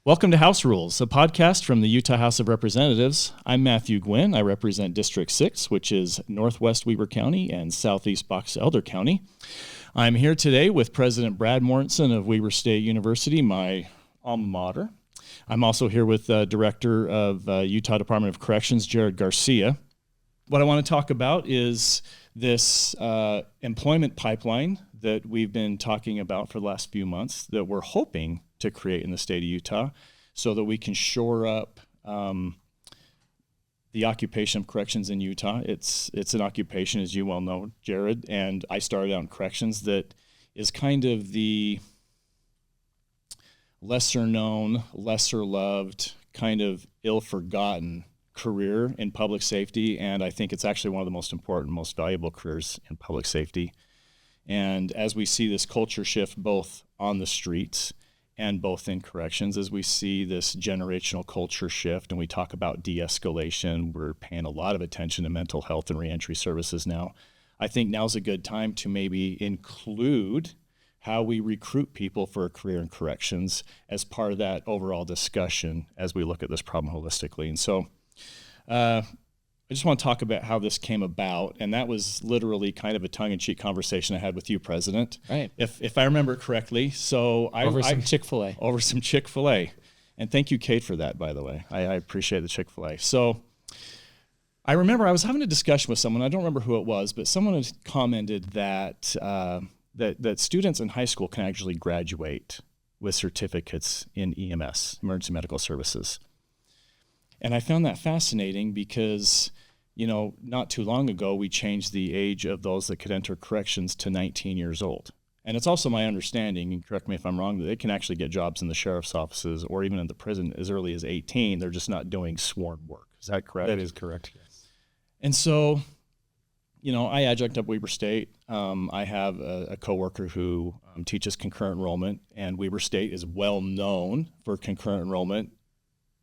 Welcome to House Rules, a podcast from the Utah House of Representatives. I'm Matthew Gwynn. I represent District 6, which is Northwest Weber County and Southeast Box Elder County. I'm here today with President Brad Mortensen of Weber State University, my alma mater. I'm also here with Director of Utah Department of Corrections, Garcia. What I want to talk about is this employment pipeline that we've been talking about for the last few months that we're hoping to create in the state of Utah so that we can shore up the occupation of corrections in Utah. It's an occupation, as you well know, Jared, and I started out in corrections that is kind of the lesser known, lesser loved, kind of ill-forgotten career in public safety, and I think it's actually one of the most important, most valuable careers in public safety. And as we see this culture shift both on the streets and both in corrections, as we see this generational culture shift and we talk about de-escalation, we're paying a lot of attention to mental health and reentry services now. I think now's a good time to maybe include how we recruit people for a career in corrections as part of that overall discussion as we look at this problem holistically. And so I just want to talk about how this came about, and that was literally kind of a tongue-in-cheek conversation I had with you, President. Right. If I remember correctly. So Over some Chick-fil-A. Over some Chick-fil-A. And thank you, Kate, for that, by the way. I appreciate the Chick-fil-A. So I remember I was having a discussion with someone. I don't remember who it was, but someone had commented that that students in high school can actually graduate with certificates in EMS, Emergency Medical Services. And I found that fascinating because, you know, not too long ago, we changed the age of those that could enter corrections to 19 years old. And it's also my understanding, and correct me if I'm wrong, that they can actually get jobs in the sheriff's offices or even in the prison as early as 18. They're just not doing sworn work. Is that correct? That is correct, yes. And so, you know, I adjunct up Weber State. I have a coworker who teaches concurrent enrollment, and Weber State is well known for concurrent enrollment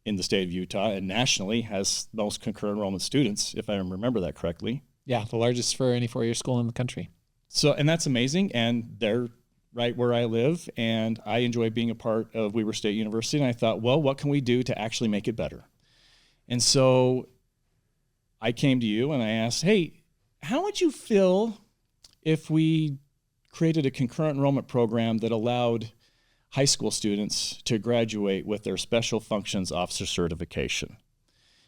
in the state of Utah, and nationally has most concurrent enrollment students, if I remember that correctly. Yeah, the largest for any four-year school in the country. So, and that's amazing, and they're right where I live, and I enjoy being a part of Weber State University, and I thought, well, what can we do to actually make it better? And so I came to you and I asked, hey, how would you feel if we created a concurrent enrollment program that allowed high school students to graduate with their Special Functions Officer certification?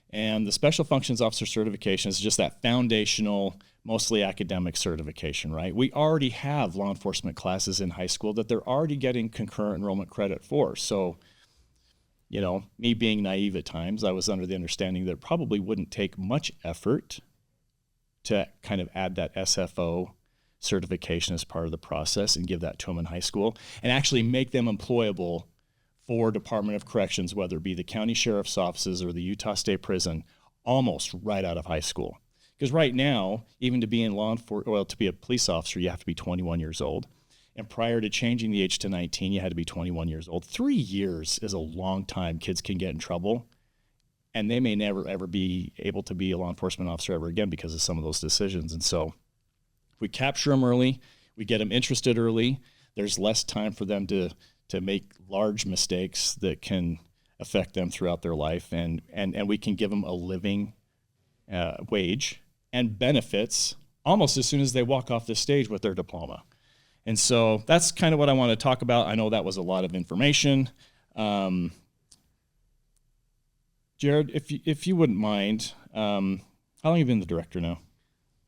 And the Special Functions Officer certification is just that foundational, mostly academic certification, right? We already have law enforcement classes in high school that they're already getting concurrent enrollment credit for. So, you know, me being naive at times, I was under the understanding that it probably wouldn't take much effort to kind of add that SFO certification as part of the process and give that to them in high school and actually make them employable for Department of Corrections, whether it be the county sheriff's offices or the Utah State Prison, almost right out of high school. Because right now, even to be in to be a police officer, you have to be 21 years old. And prior to changing the age to 19, you had to be 21 years old. 3 years is a long time kids can get in trouble, and they may never, ever be able to be a law enforcement officer ever again because of some of those decisions. And so we capture them early, we get them interested early, there's less time for them to make large mistakes that can affect them throughout their life, and we can give them a living wage and benefits almost as soon as they walk off the stage with their diploma. And so that's kind of what I want to talk about. I know that was a lot of information. Jared, if you wouldn't mind, how long have you been the director now?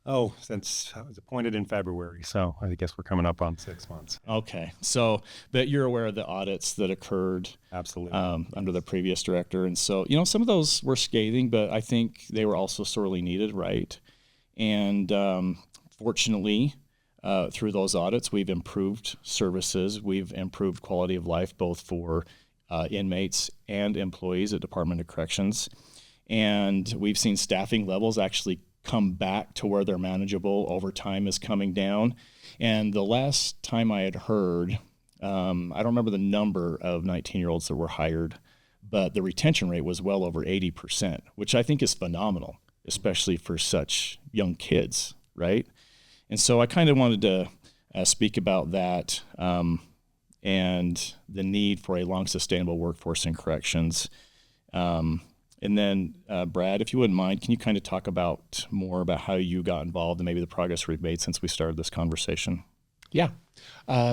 Oh, since I was appointed in February, so I guess we're coming up on 6 months. Okay, so but you're aware of the audits that occurred Absolutely under the previous director, and so you know some of those were scathing, but I think they were also sorely needed, right? And fortunately, through those audits, we've improved services, we've improved quality of life both for inmates and employees at Department of Corrections, and we've seen staffing levels actually come back to where they're manageable. Overtime is coming down. And the last time I had heard, I don't remember the number of 19-year-olds that were hired, but the retention rate was well over 80%, which I think is phenomenal, especially for such young kids, right? And so I kind of wanted to speak about that and the need for a long sustainable workforce in corrections. And then, Brad, if you wouldn't mind, can you kind of talk about more about how you got involved and maybe the progress we've made since we started this conversation? Yeah.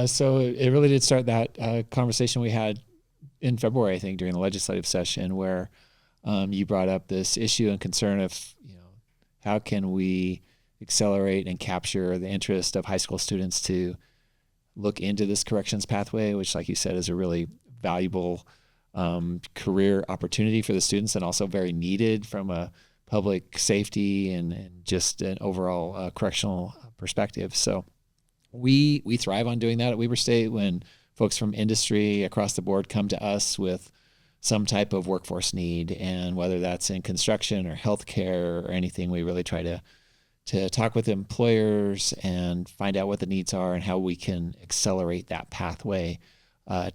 So it really did start that conversation we had in February, I think, during the legislative session, where you brought up this issue and concern of, how can we accelerate and capture the interest of high school students to look into this corrections pathway, which, like you said, is a really valuable career opportunity for the students and also very needed from a public safety and just an overall correctional perspective. So we thrive on doing that at Weber State when folks from industry across the board come to us with some type of workforce need, and whether that's in construction or healthcare or anything, we really try to talk with employers and find out what the needs are and how we can accelerate that pathway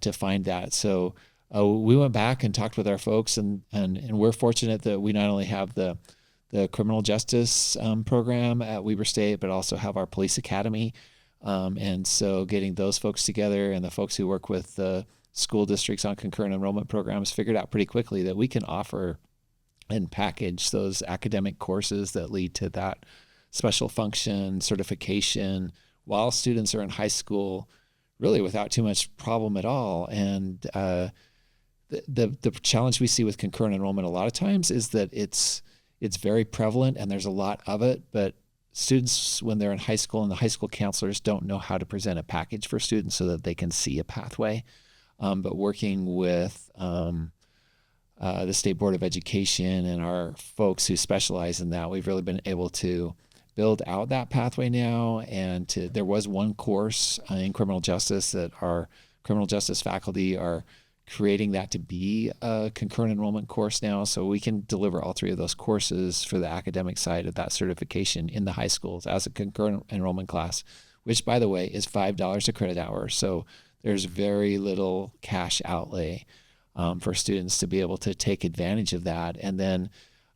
to find that. So we went back and talked with our folks, and we're fortunate that we not only have the criminal justice program at Weber State, but also have our police academy. And so getting those folks together and the folks who work with the school districts on concurrent enrollment programs figured out pretty quickly that we can offer and package those academic courses that lead to that special function certification while students are in high school, really without too much problem at all. And the challenge we see with concurrent enrollment a lot of times is that it's very prevalent and there's a lot of it, but students, when they're in high school and the high school counselors don't know how to present a package for students so that they can see a pathway. But working with the State Board of Education and our folks who specialize in that, we've really been able to build out that pathway now. And there was one course in criminal justice that our criminal justice faculty are creating that to be a concurrent enrollment course now. So we can deliver all three of those courses for the academic side of that certification in the high schools as a concurrent enrollment class, which, by the way, is $5 a credit hour. So there's very little cash outlay for students to be able to take advantage of that. And then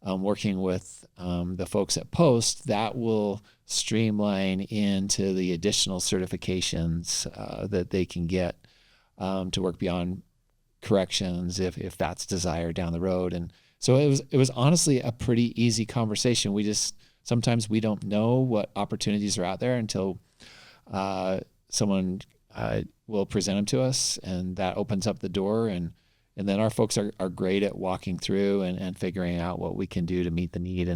working with the folks at Post, that will streamline into the additional certifications that they can get to work beyond corrections if that's desired down the road. And so it was honestly a pretty easy conversation. Sometimes we don't know what opportunities are out there until someone will present them to us, and that opens up the door. And then our folks are great at walking through and figuring out what we can do to meet the need.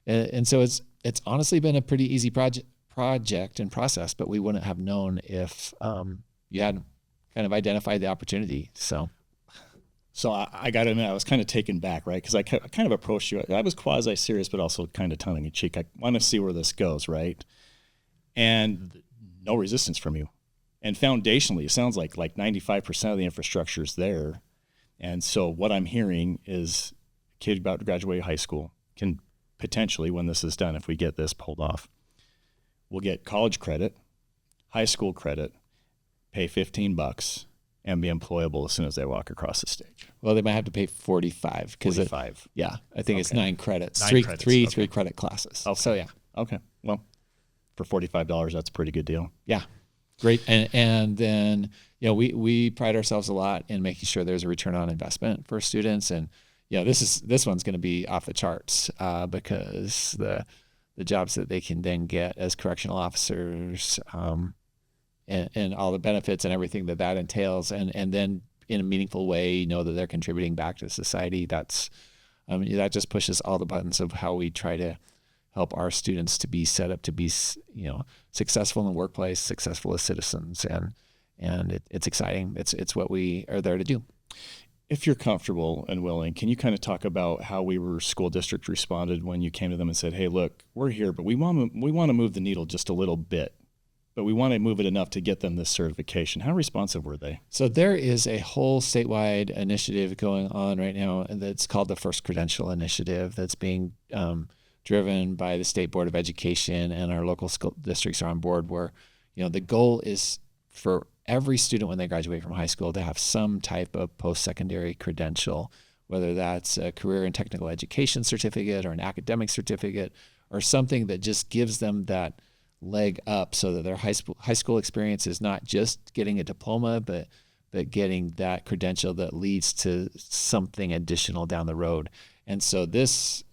And so it's honestly been a pretty easy project and process, but we wouldn't have known if you hadn't kind of identified the opportunity. So I got to admit, I was kind of taken back, right? Because I kind of approached you. I was quasi-serious, but also kind of tongue-in-cheek. I want to see where this goes, right? And no resistance from you. And foundationally, it sounds like 95% of the infrastructure is there. And so what I'm hearing is a kid about to graduate high school can potentially, when this is done, if we get this pulled off, we'll get college credit, high school credit, pay $15, and be employable as soon as they walk across the stage. Well, they might have to pay 45 because yeah, I think it's 9 credits, three credit classes. Okay. So yeah. Okay. Well, for $45, that's a pretty good deal. Yeah. Great. And then, we pride ourselves a lot in making sure there's a return on investment for students. And, this one's going to be off the charts because the jobs that they can then get as correctional officers, and all the benefits and everything that entails, and then in a meaningful way, that they're contributing back to society. That just pushes all the buttons of how we try to help our students to be set up to be, successful in the workplace, successful as citizens, and it's exciting. It's what we are there to do. If you're comfortable and willing, can you kind of talk about how Weber School District responded when you came to them and said, "Hey, look, we're here, but we want to move the needle just a little bit, but we want to move it enough to get them this certification"? How responsive were they? So there is a whole statewide initiative going on right now that's called the First Credential Initiative that's being driven by the State Board of Education, and our local school districts are on board, where, the goal is for every student when they graduate from high school to have some type of post-secondary credential, whether that's a career and technical education certificate or an academic certificate or something that just gives them that leg up so that their high school experience is not just getting a diploma, but getting that credential that leads to something additional down the road. And so this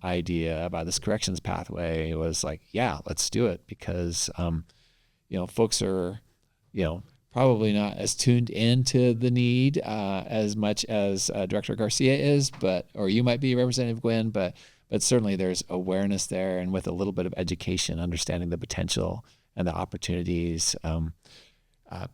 idea about this corrections pathway was like, yeah, let's do it, because folks are, probably not as tuned into the need as much as Director Garcia is, or you might be, Representative Gwynn, but certainly there's awareness there, and with a little bit of education, understanding the potential and the opportunities,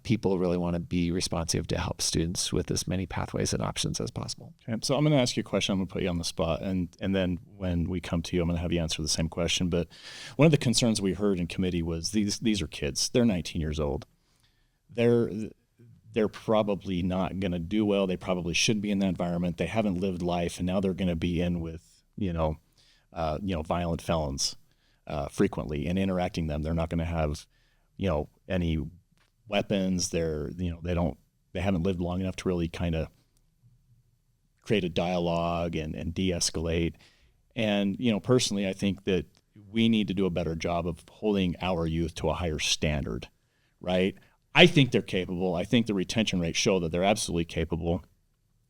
people really want to be responsive to help students with as many pathways and options as possible. Okay, so I'm going to ask you a question. I'm going to put you on the spot, and then when we come to you, I'm going to have you answer the same question. But one of the concerns we heard in committee was these are kids. They're 19 years old. They're probably not going to do well. They probably shouldn't be in that environment. They haven't lived life, and now they're going to be in with violent felons frequently and interacting them. They're not going to have any weapons. They haven't lived long enough to really kind of create a dialogue and de-escalate. And personally, I think that we need to do a better job of holding our youth to a higher standard, right? I think they're capable. I think the retention rates show that they're absolutely capable.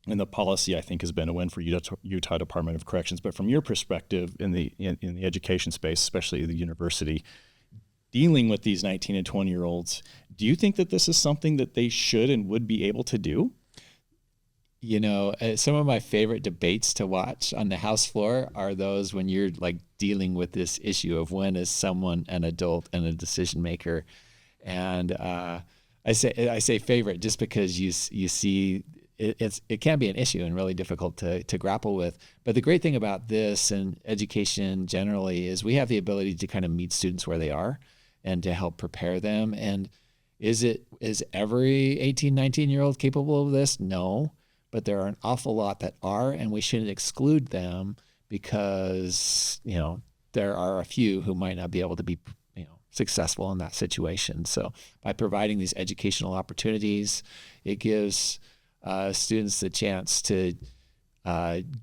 And the policy, I think, has been a win for Utah Department of Corrections. But from your perspective in the education space, especially the university, dealing with these 19 and 20-year-olds, do you think that this is something that they should and would be able to do? Some of my favorite debates to watch on the House floor are those when you're like dealing with this issue of when is someone an adult and a decision maker. And I say favorite just because you see it can be an issue and really difficult to grapple with. But the great thing about this and education generally is we have the ability to kind of meet students where they are and to help prepare them. And is every 18, 19-year-old capable of this? No, but there are an awful lot that are, and we shouldn't exclude them because, there are a few who might not be able to be successful in that situation. So by providing these educational opportunities, it gives students the chance to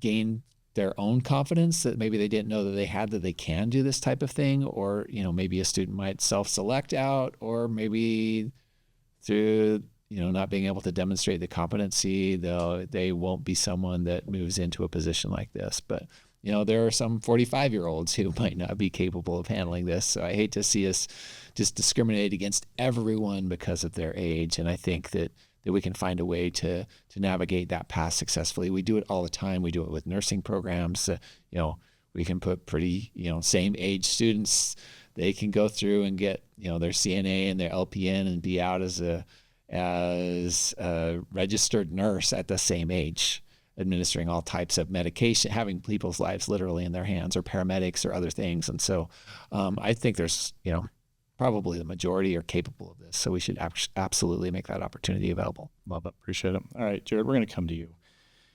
gain their own confidence that maybe they didn't know that they had, that they can do this type of thing. Or, maybe a student might self-select out, or maybe through, not being able to demonstrate the competency, they won't be someone that moves into a position like this. But there are some 45-year-olds who might not be capable of handling this. So I hate to see us just discriminate against everyone because of their age. And I think that we can find a way to navigate that path successfully. We do it all the time. We do it with nursing programs. We can put pretty, same age students. They can go through and get, their CNA and their LPN and be out as a registered nurse at the same age, administering all types of medication, having people's lives literally in their hands, or paramedics or other things. And so I think there's, probably the majority are capable of this. So we should absolutely make that opportunity available. Love it. Appreciate it. All right, Jared, we're going to come to you.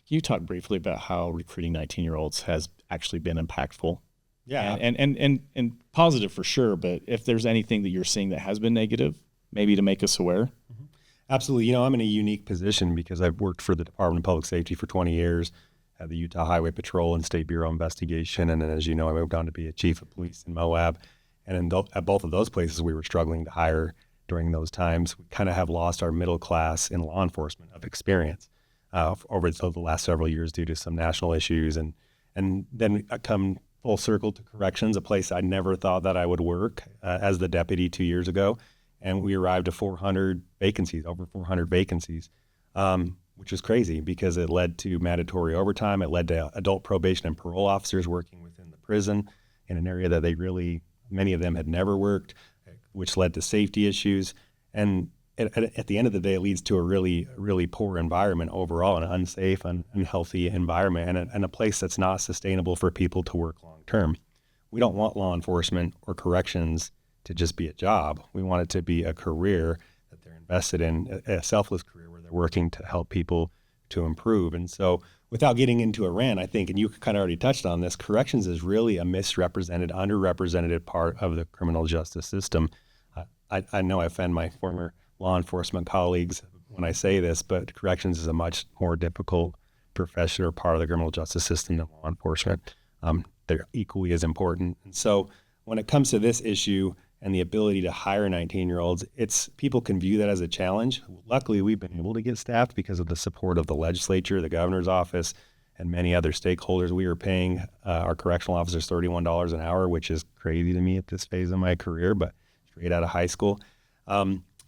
Can you talk briefly about how recruiting 19-year-olds has actually been impactful? Yeah. And positive for sure, but if there's anything that you're seeing that has been negative, maybe to make us aware. Mm-hmm. Absolutely. I'm in a unique position because I've worked for the Department of Public Safety for 20 years, at the Utah Highway Patrol and State Bureau Investigation. And then, as you know, I moved on to be a chief of police in Moab. And at both of those places, we were struggling to hire during those times. We kind of have lost our middle class in law enforcement of experience over the last several years due to some national issues. And then I come full circle to corrections, a place I never thought that I would work as the deputy 2 years ago. And we arrived at 400 vacancies, over 400 vacancies, which was crazy because it led to mandatory overtime. It led to adult probation and parole officers working within the prison in an area that many of them had never worked, which led to safety issues. And at the end of the day, it leads to a really, really poor environment overall, an unsafe and unhealthy environment, and a place that's not sustainable for people to work long term. We don't want law enforcement or corrections to just be a job. We want it to be a career that they're invested in, a selfless career where they're working to help people to improve. And so without getting into a rant, I think, and you kind of already touched on this, corrections is really a misrepresented, underrepresented part of the criminal justice system. I know I offend my former law enforcement colleagues when I say this, but corrections is a much more difficult profession or part of the criminal justice system than law enforcement. They're equally as important. And so when it comes to this issue, and the ability to hire 19-year-olds, people can view that as a challenge. Luckily, we've been able to get staffed because of the support of the legislature, the governor's office, and many other stakeholders. We are paying our correctional officers $31 an hour, which is crazy to me at this phase of my career, but straight out of high school.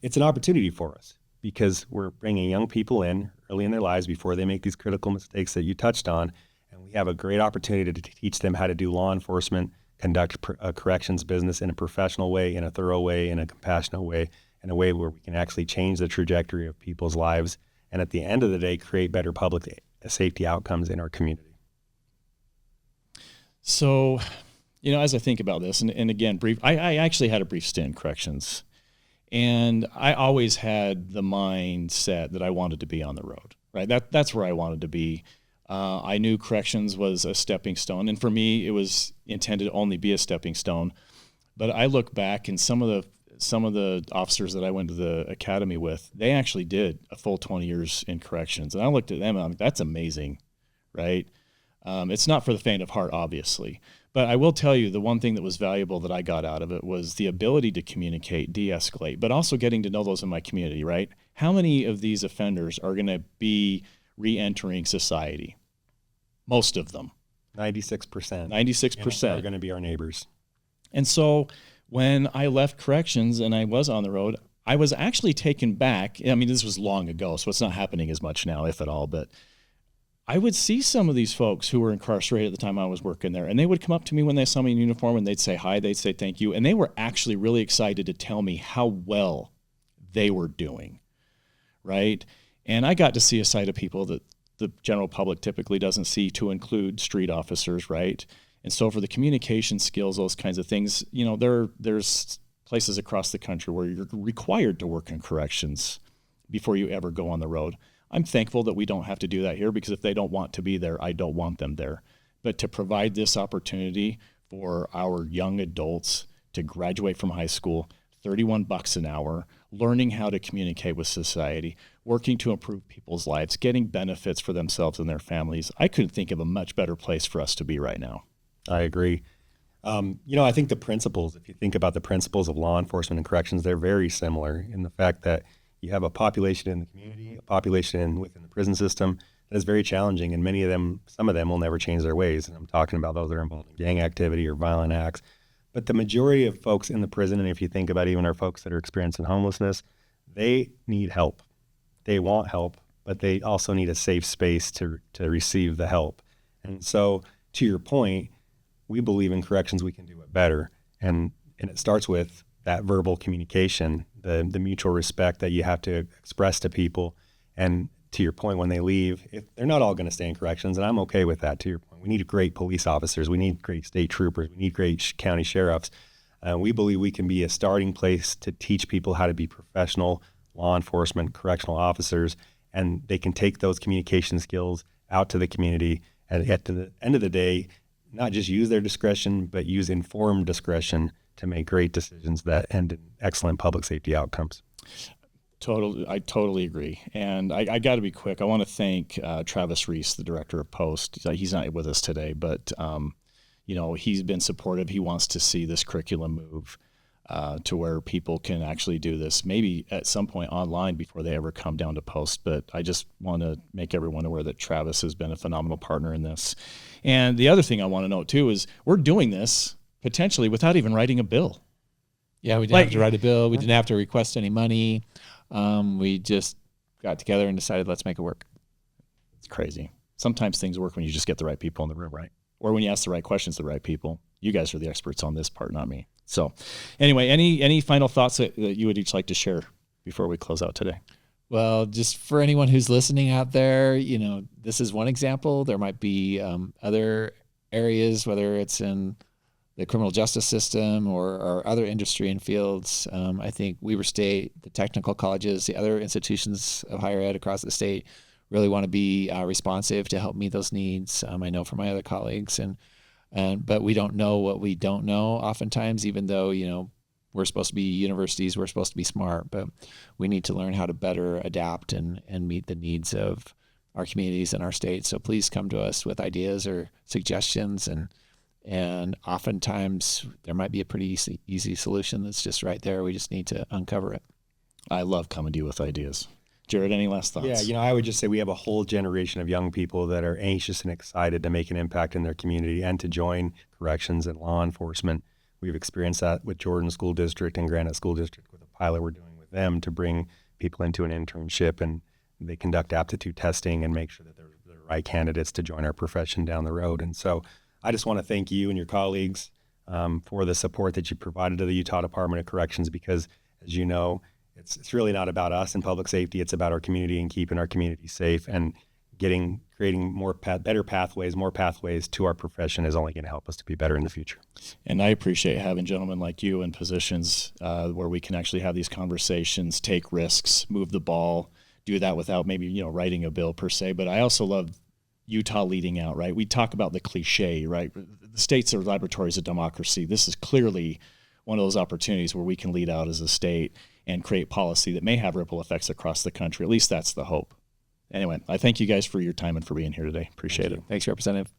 It's an opportunity for us because we're bringing young people in early in their lives before they make these critical mistakes that you touched on, and we have a great opportunity to teach them how to do law enforcement, conduct a corrections business in a professional way, in a thorough way, in a compassionate way, in a way where we can actually change the trajectory of people's lives, and at the end of the day, create better public safety outcomes in our community. So, as I think about this, and again, I actually had a brief stint in corrections, and I always had the mindset that I wanted to be on the road, right? That's where I wanted to be. I knew corrections was a stepping stone, and for me, it was intended to only be a stepping stone. But I look back, and some of the officers that I went to the academy with, they actually did a full 20 years in corrections, and I looked at them, and I'm like, that's amazing, right? It's not for the faint of heart, obviously. But I will tell you, the one thing that was valuable that I got out of it was the ability to communicate, de-escalate, but also getting to know those in my community, right? How many of these offenders are going to be re-entering society? Most of them. 96%. 96% are going to be our neighbors. And so when I left corrections and I was on the road, I was actually taken back. I mean, this was long ago, so it's not happening as much now, if at all, but I would see some of these folks who were incarcerated at the time I was working there, and they would come up to me when they saw me in uniform, and they'd say hi, they'd say thank you, and they were actually really excited to tell me how well they were doing, right? And I got to see a side of people that the general public typically doesn't see, to include street officers, right? And so for the communication skills, those kinds of things, there's places across the country where you're required to work in corrections before you ever go on the road. I'm thankful that we don't have to do that here, because if they don't want to be there, I don't want them there. But to provide this opportunity for our young adults to graduate from high school, $31 an hour, learning how to communicate with society, working to improve people's lives, getting benefits for themselves and their families. I couldn't think of a much better place for us to be right now. I agree. I think the principles, if you think about the principles of law enforcement and corrections, they're very similar in the fact that you have a population in the community, a population within the prison system that is very challenging, and some of them will never change their ways. And I'm talking about those that are involved in gang activity or violent acts. But the majority of folks in the prison, and if you think about even our folks that are experiencing homelessness, they need help. They want help, but they also need a safe space to receive the help. And so, to your point, we believe in corrections we can do it better. And it starts with that verbal communication, the mutual respect that you have to express to people. And to your point, when they leave, they're not all going to stay in corrections, and I'm okay with that. To your point, we need great police officers, we need great state troopers, we need great county sheriffs. We believe we can be a starting place to teach people how to be professional law enforcement, correctional officers, and they can take those communication skills out to the community, and at the end of the day, not just use their discretion, but use informed discretion to make great decisions that end in excellent public safety outcomes. I totally agree. And I got to be quick. I want to thank Travis Reese, the director of Post. He's not with us today, but he's been supportive. He wants to see this curriculum move to where people can actually do this, maybe at some point online before they ever come down to Post. But I just want to make everyone aware that Travis has been a phenomenal partner in this. And the other thing I want to note too is we're doing this potentially without even writing a bill. Yeah, we didn't have to write a bill. We didn't have to request any money. We just got together and decided, let's make it work. It's crazy. Sometimes things work when you just get the right people in the room, right? Or when you ask the right questions to the right people. You guys are the experts on this part, not me. So anyway, any final thoughts that you would each like to share before we close out today? Well, just for anyone who's listening out there, this is one example. There might be other areas, whether it's in the criminal justice system or other industry and fields. I think Weber State, the technical colleges, the other institutions of higher ed across the state really want to be responsive to help meet those needs. I know from my other colleagues, but we don't know what we don't know oftentimes, even though, we're supposed to be universities, we're supposed to be smart, but we need to learn how to better adapt and meet the needs of our communities and our state. So please come to us with ideas or suggestions, and And oftentimes there might be a pretty easy solution that's just right there. We just need to uncover it. I love coming to you with ideas. Jared, any last thoughts? Yeah, I would just say we have a whole generation of young people that are anxious and excited to make an impact in their community and to join corrections and law enforcement. We've experienced that with Jordan School District and Granite School District with a pilot we're doing with them to bring people into an internship, and they conduct aptitude testing and make sure that they're the right candidates to join our profession down the road. And so I just want to thank you and your colleagues for the support that you provided to the Utah Department of Corrections, because, as you know, it's really not about us in public safety. It's about our community and keeping our community safe, and creating better pathways, more pathways to our profession is only going to help us to be better in the future. And I appreciate having gentlemen like you in positions where we can actually have these conversations, take risks, move the ball, do that without maybe, writing a bill per se. But I also love Utah leading out, right? We talk about the cliche, right? The states are laboratories of democracy. This is clearly one of those opportunities where we can lead out as a state and create policy that may have ripple effects across the country. At least that's the hope. Anyway, I thank you guys for your time and for being here today. Appreciate it. Thanks, Representative.